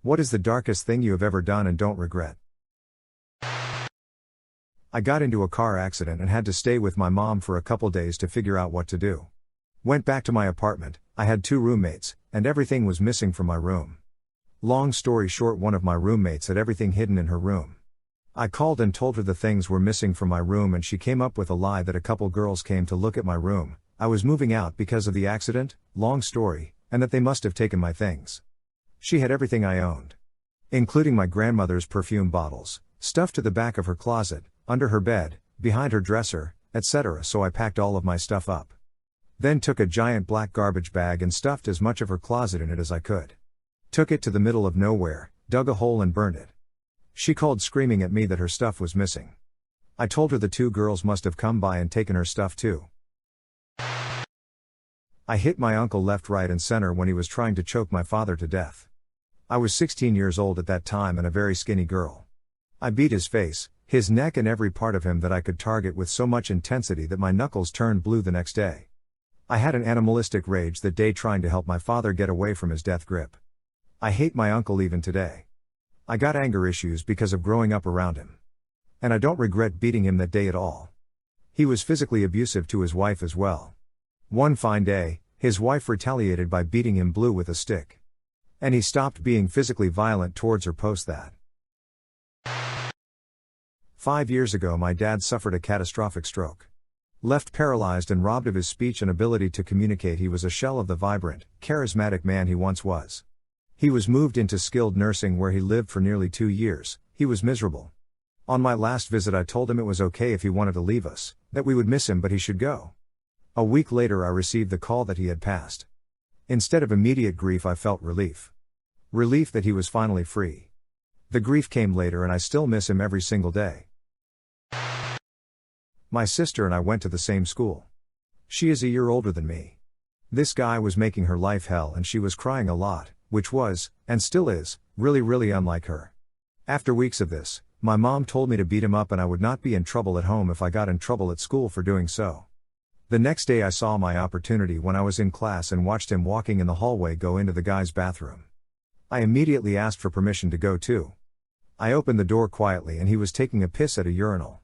What is the darkest thing you have ever done and don't regret? I got into a car accident and had to stay with my mom for a couple days to figure out what to do. Went back to my apartment. I had 2 roommates, and everything was missing from my room. Long story short, one of my roommates had everything hidden in her room. I called and told her the things were missing from my room, and she came up with a lie that a couple girls came to look at my room. I was moving out because of the accident, long story, and that they must have taken my things. She had everything I owned, including my grandmother's perfume bottles, stuffed to the back of her closet, under her bed, behind her dresser, etc. So I packed all of my stuff up. Then took a giant black garbage bag and stuffed as much of her closet in it as I could. Took it to the middle of nowhere, dug a hole and burned it. She called screaming at me that her stuff was missing. I told her the 2 girls must have come by and taken her stuff too. I hit my uncle left, right and center when he was trying to choke my father to death. I was 16 years old at that time and a very skinny girl. I beat his face, his neck and every part of him that I could target with so much intensity that my knuckles turned blue the next day. I had an animalistic rage that day trying to help my father get away from his death grip. I hate my uncle even today. I got anger issues because of growing up around him. And I don't regret beating him that day at all. He was physically abusive to his wife as well. One fine day, his wife retaliated by beating him blue with a stick. And he stopped being physically violent towards her post that. 5 years ago, my dad suffered a catastrophic stroke. Left paralyzed and robbed of his speech and ability to communicate, he was a shell of the vibrant, charismatic man he once was. He was moved into skilled nursing where he lived for nearly 2 years. He was miserable. On my last visit, I told him it was okay if he wanted to leave us, that we would miss him but he should go. A week later, I received the call that he had passed. Instead of immediate grief, I felt relief. Relief that he was finally free. The grief came later, and I still miss him every single day. My sister and I went to the same school. She is a year older than me. This guy was making her life hell and she was crying a lot, which was, and still is, really unlike her. After weeks of this, my mom told me to beat him up and I would not be in trouble at home if I got in trouble at school for doing so. The next day I saw my opportunity when I was in class and watched him walking in the hallway go into the guy's bathroom. I immediately asked for permission to go too. I opened the door quietly and he was taking a piss at a urinal.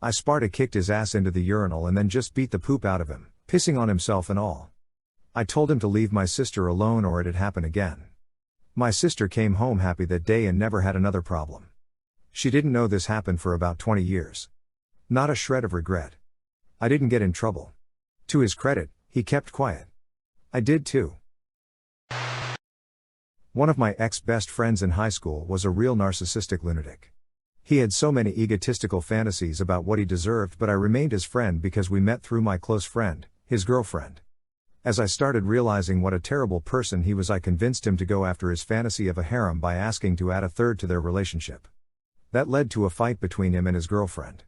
I Sparta kicked his ass into the urinal and then just beat the poop out of him, pissing on himself and all. I told him to leave my sister alone or it'd happen again. My sister came home happy that day and never had another problem. She didn't know this happened for about 20 years. Not a shred of regret. I didn't get in trouble. To his credit, he kept quiet. I did too. One of my ex-best friends in high school was a real narcissistic lunatic. He had so many egotistical fantasies about what he deserved, but I remained his friend because we met through my close friend, his girlfriend. As I started realizing what a terrible person he was, I convinced him to go after his fantasy of a harem by asking to add a third to their relationship. That led to a fight between him and his girlfriend.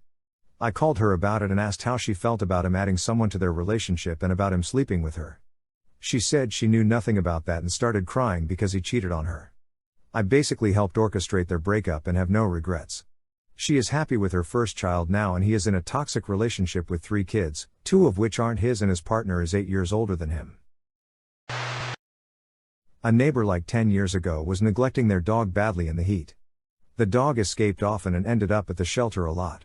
I called her about it and asked how she felt about him adding someone to their relationship and about him sleeping with her. She said she knew nothing about that and started crying because he cheated on her. I basically helped orchestrate their breakup and have no regrets. She is happy with her first child now and he is in a toxic relationship with 3 kids, 2 of which aren't his, and his partner is 8 years older than him. A neighbor like 10 years ago was neglecting their dog badly in the heat. The dog escaped often and ended up at the shelter a lot.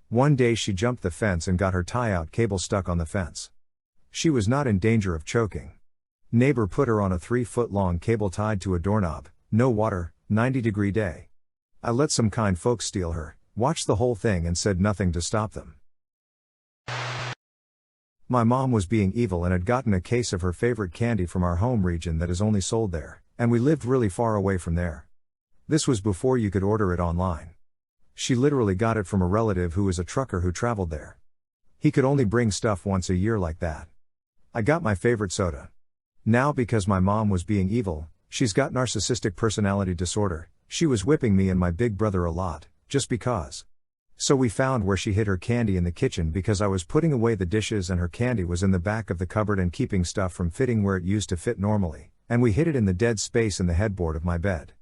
One day she jumped the fence and got her tie-out cable stuck on the fence. She was not in danger of choking. Neighbor put her on a 3-foot-long cable tied to a doorknob, no water, 90-degree day. I let some kind folks steal her, watched the whole thing and said nothing to stop them. My mom was being evil and had gotten a case of her favorite candy from our home region that is only sold there, and we lived really far away from there. This was before you could order it online. She literally got it from a relative who was a trucker who traveled there. He could only bring stuff once a year like that. I got my favorite soda. Now, because my mom was being evil, she's got narcissistic personality disorder, she was whipping me and my big brother a lot, just because. So we found where she hid her candy in the kitchen because I was putting away the dishes and her candy was in the back of the cupboard and keeping stuff from fitting where it used to fit normally, and we hid it in the dead space in the headboard of my bed.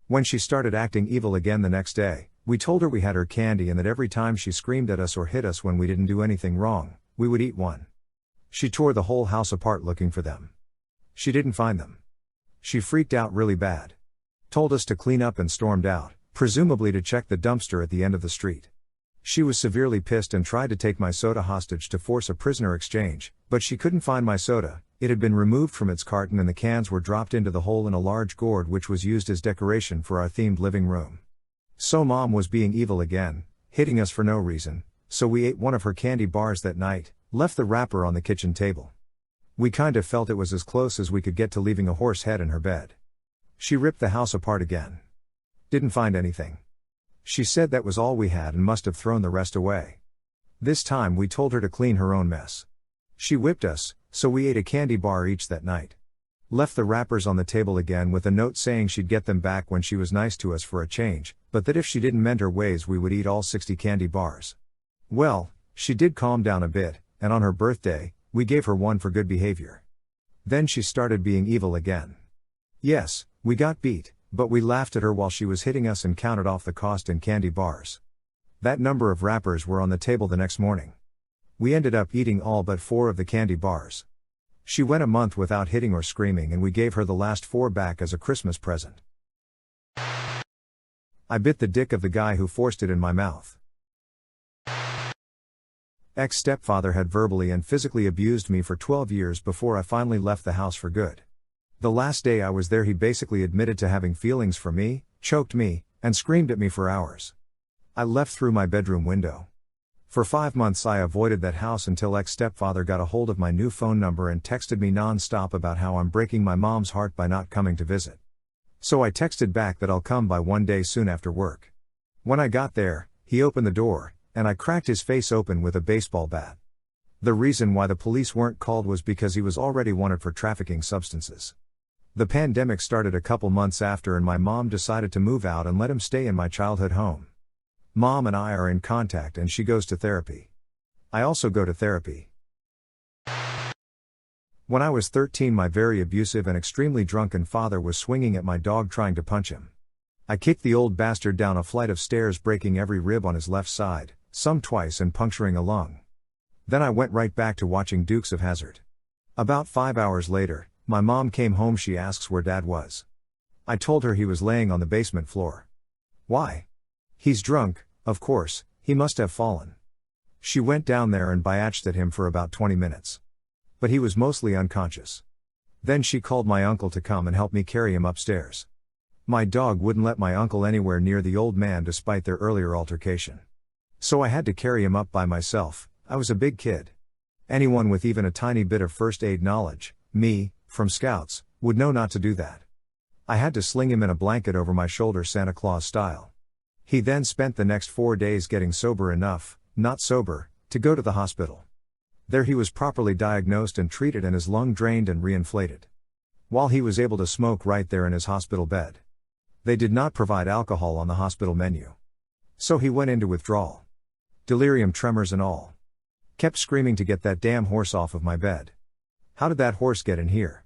When she started acting evil again the next day, we told her we had her candy and that every time she screamed at us or hit us when we didn't do anything wrong, we would eat one. She tore the whole house apart looking for them. She didn't find them. She freaked out really bad. told us to clean up and stormed out, presumably to check the dumpster at the end of the street. She was severely pissed and tried to take my soda hostage to force a prisoner exchange, but she couldn't find my soda. It had been removed from its carton and the cans were dropped into the hole in a large gourd which was used as decoration for our themed living room. So Mom was being evil again, hitting us for no reason, so we ate one of her candy bars that night, left the wrapper on the kitchen table. We kind of felt it was as close as we could get to leaving a horse head in her bed. She ripped the house apart again. Didn't find anything. She said that was all we had and must have thrown the rest away. This time we told her to clean her own mess. She whipped us, so we ate a candy bar each that night. Left the wrappers on the table again with a note saying she'd get them back when she was nice to us for a change, but that if she didn't mend her ways we would eat all 60 candy bars. Well, she did calm down a bit, and on her birthday, we gave her one for good behavior. Then she started being evil again. Yes, we got beat, but we laughed at her while she was hitting us and counted off the cost in candy bars. That number of wrappers were on the table the next morning. We ended up eating all but 4 of the candy bars. She went a month without hitting or screaming and we gave her the last 4 back as a Christmas present. I bit the dick of the guy who forced it in my mouth. Ex-stepfather had verbally and physically abused me for 12 years before I finally left the house for good. The last day I was there he basically admitted to having feelings for me, choked me, and screamed at me for hours. I left through my bedroom window. For 5 months I avoided that house until ex-stepfather got a hold of my new phone number and texted me non-stop about how I'm breaking my mom's heart by not coming to visit. So I texted back that I'll come by one day soon after work. When I got there, he opened the door, and I cracked his face open with a baseball bat. The reason why the police weren't called was because he was already wanted for trafficking substances. The pandemic started a couple months after and my mom decided to move out and let him stay in my childhood home. Mom and I are in contact and she goes to therapy. I also go to therapy. When I was 13, my very abusive and extremely drunken father was swinging at my dog trying to punch him. I kicked the old bastard down a flight of stairs, breaking every rib on his left side, some twice and puncturing a lung. Then I went right back to watching Dukes of Hazzard. About 5 hours later, my mom came home. She asks where Dad was. I told her he was laying on the basement floor. Why? He's drunk, of course, he must have fallen. She went down there and biatched at him for about 20 minutes. But he was mostly unconscious. Then she called my uncle to come and help me carry him upstairs. My dog wouldn't let my uncle anywhere near the old man despite their earlier altercation. So I had to carry him up by myself. I was a big kid. Anyone with even a tiny bit of first aid knowledge, me, from Scouts, would know not to do that. I had to sling him in a blanket over my shoulder Santa Claus style. He then spent the next 4 days getting sober enough, not sober, to go to the hospital. There he was properly diagnosed and treated and his lung drained and reinflated. While he was able to smoke right there in his hospital bed. They did not provide alcohol on the hospital menu. So he went into withdrawal. Delirium tremors and all. Kept screaming to get that damn horse off of my bed. How did that horse get in here?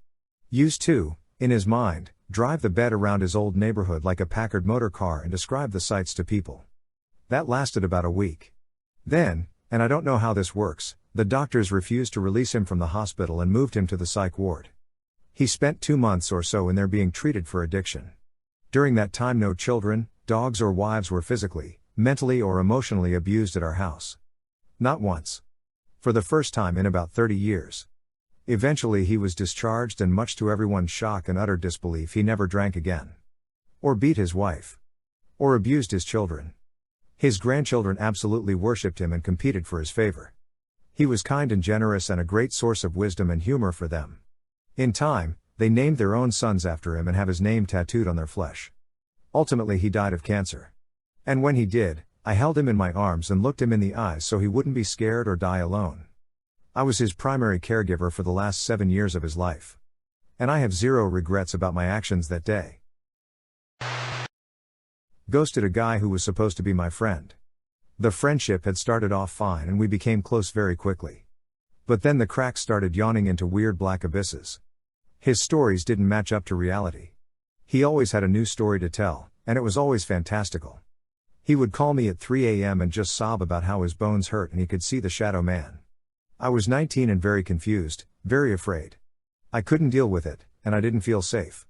Used to, in his mind, drive the bed around his old neighborhood like a Packard motor car and describe the sights to people. That lasted about a week. Then, and I don't know how this works, the doctors refused to release him from the hospital and moved him to the psych ward. He spent 2 months or so in there being treated for addiction. During that time no children, dogs or wives were physically, mentally or emotionally abused at our house. Not once. For the first time in about 30 years. Eventually he was discharged and much to everyone's shock and utter disbelief he never drank again. Or beat his wife. Or abused his children. His grandchildren absolutely worshipped him and competed for his favor. He was kind and generous and a great source of wisdom and humor for them. In time, they named their own sons after him and have his name tattooed on their flesh. Ultimately he died of cancer. And when he did, I held him in my arms and looked him in the eyes so he wouldn't be scared or die alone. I was his primary caregiver for the last 7 years of his life. And I have zero regrets about my actions that day. Ghosted a guy who was supposed to be my friend. The friendship had started off fine and we became close very quickly. But then the cracks started yawning into weird black abysses. His stories didn't match up to reality. He always had a new story to tell, and it was always fantastical. He would call me at 3 a.m. and just sob about how his bones hurt and he could see the shadow man. I was 19 and very confused, very afraid. I couldn't deal with it, and I didn't feel safe.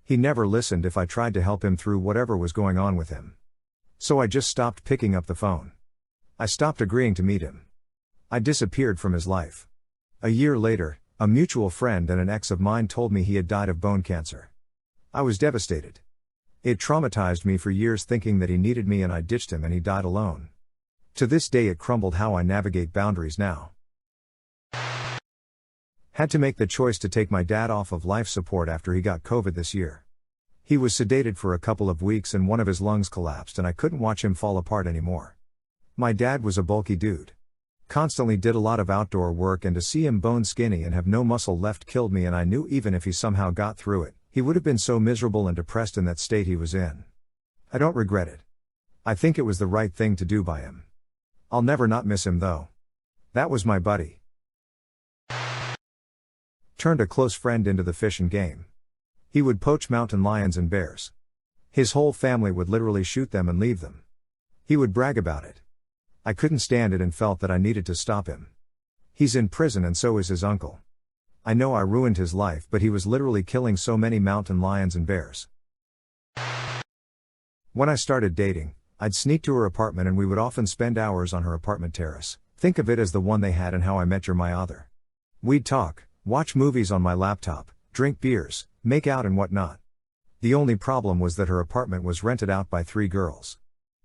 He never listened if I tried to help him through whatever was going on with him. So I just stopped picking up the phone. I stopped agreeing to meet him. I disappeared from his life. A year later, a mutual friend and an ex of mine told me he had died of bone cancer. I was devastated. It traumatized me for years thinking that he needed me and I ditched him and he died alone. To this day it crumbled how I navigate boundaries now. Had to make the choice to take my dad off of life support after he got COVID this year. He was sedated for a couple of weeks and one of his lungs collapsed and I couldn't watch him fall apart anymore. My dad was a bulky dude. Constantly did a lot of outdoor work, and to see him bone skinny and have no muscle left killed me, and I knew even if he somehow got through it, he would have been so miserable and depressed in that state he was in. I don't regret it. I think it was the right thing to do by him. I'll never not miss him though. That was my buddy. Turned a close friend into the fishing game. He would poach mountain lions and bears. His whole family would literally shoot them and leave them. He would brag about it. I couldn't stand it and felt that I needed to stop him. He's in prison and so is his uncle. I know I ruined his life, but he was literally killing so many mountain lions and bears. When I started dating, I'd sneak to her apartment and we would often spend hours on her apartment terrace. Think of it as the one they had in How I Met Your Mother. We'd talk, watch movies on my laptop, drink beers, make out and whatnot. The only problem was that her apartment was rented out by 3 girls.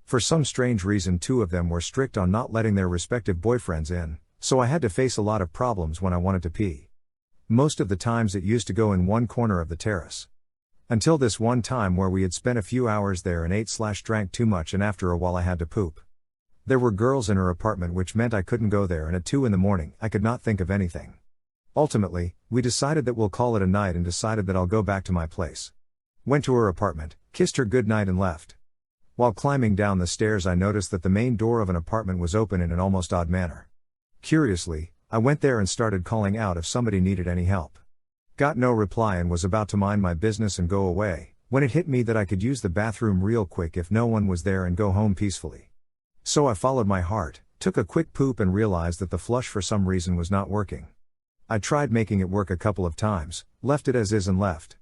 For some strange reason 2 of them were strict on not letting their respective boyfriends in, so I had to face a lot of problems when I wanted to pee. Most of the times it used to go in one corner of the terrace. Until this one time where we had spent a few hours there and ate/drank too much, and after a while I had to poop. There were girls in her apartment, which meant I couldn't go there, and at 2 in the morning I could not think of anything. Ultimately, we decided that we'll call it a night and decided that I'll go back to my place. Went to her apartment, kissed her goodnight and left. While climbing down the stairs I noticed that the main door of an apartment was open in an almost odd manner. Curiously, I went there and started calling out if somebody needed any help. Got no reply and was about to mind my business and go away, when it hit me that I could use the bathroom real quick if no one was there and go home peacefully. So I followed my heart, took a quick poop and realized that the flush for some reason was not working. I tried making it work a couple of times, left it as is and left.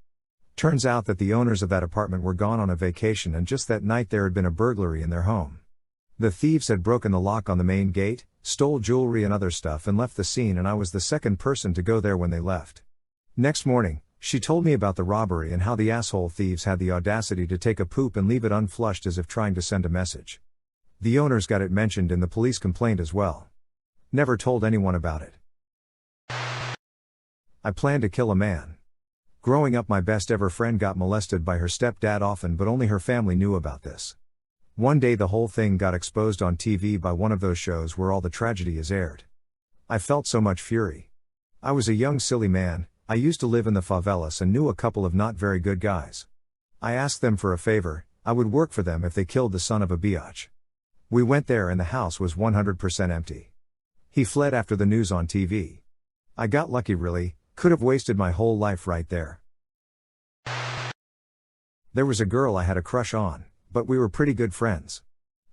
Turns out that the owners of that apartment were gone on a vacation, and just that night there had been a burglary in their home. The thieves had broken the lock on the main gate, stole jewelry and other stuff and left the scene, and I was the second person to go there when they left. Next morning, she told me about the robbery and how the asshole thieves had the audacity to take a poop and leave it unflushed as if trying to send a message. The owners got it mentioned in the police complaint as well. Never told anyone about it. I planned to kill a man. Growing up, my best ever friend got molested by her stepdad often, but only her family knew about this. One day the whole thing got exposed on TV by one of those shows where all the tragedy is aired. I felt so much fury. I was a young silly man. I used to live in the favelas and knew a couple of not very good guys. I asked them for a favor. I would work for them if they killed the son of a biatch. We went there and the house was 100% empty. He fled after the news on TV. I got lucky, really. Could have wasted my whole life right there. There was a girl I had a crush on, but we were pretty good friends.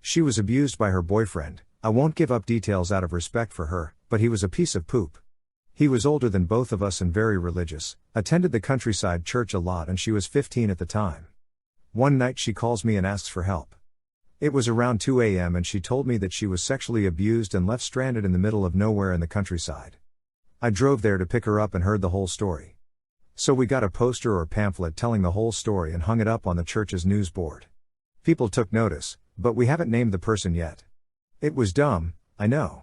She was abused by her boyfriend. I won't give up details out of respect for her, but he was a piece of poop. He was older than both of us and very religious, attended the countryside church a lot, and she was 15 at the time. One night she calls me and asks for help. It was around 2 a.m. and she told me that she was sexually abused and left stranded in the middle of nowhere in the countryside. I drove there to pick her up and heard the whole story. So we got a poster or pamphlet telling the whole story and hung it up on the church's news board. People took notice, but we haven't named the person yet. It was dumb, I know.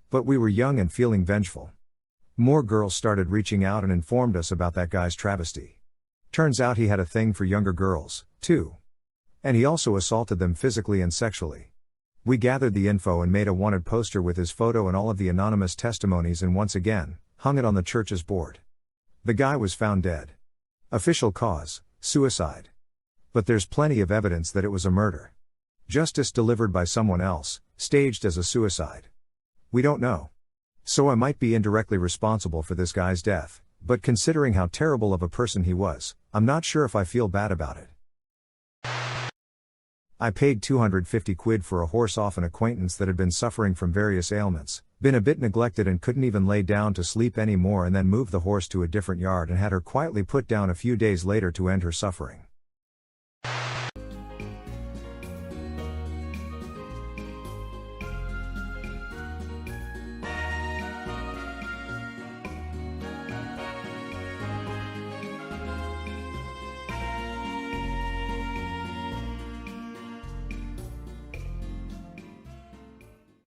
But we were young and feeling vengeful. More girls started reaching out and informed us about that guy's travesty. Turns out he had a thing for younger girls, too. And he also assaulted them physically and sexually. We gathered the info and made a wanted poster with his photo and all of the anonymous testimonies and once again, hung it on the church's board. The guy was found dead. Official cause, suicide. But there's plenty of evidence that it was a murder. Justice delivered by someone else, staged as a suicide. We don't know. So I might be indirectly responsible for this guy's death, but considering how terrible of a person he was, I'm not sure if I feel bad about it. I paid 250 quid for a horse off an acquaintance that had been suffering from various ailments, been a bit neglected and couldn't even lay down to sleep anymore, and then moved the horse to a different yard and had her quietly put down a few days later to end her suffering.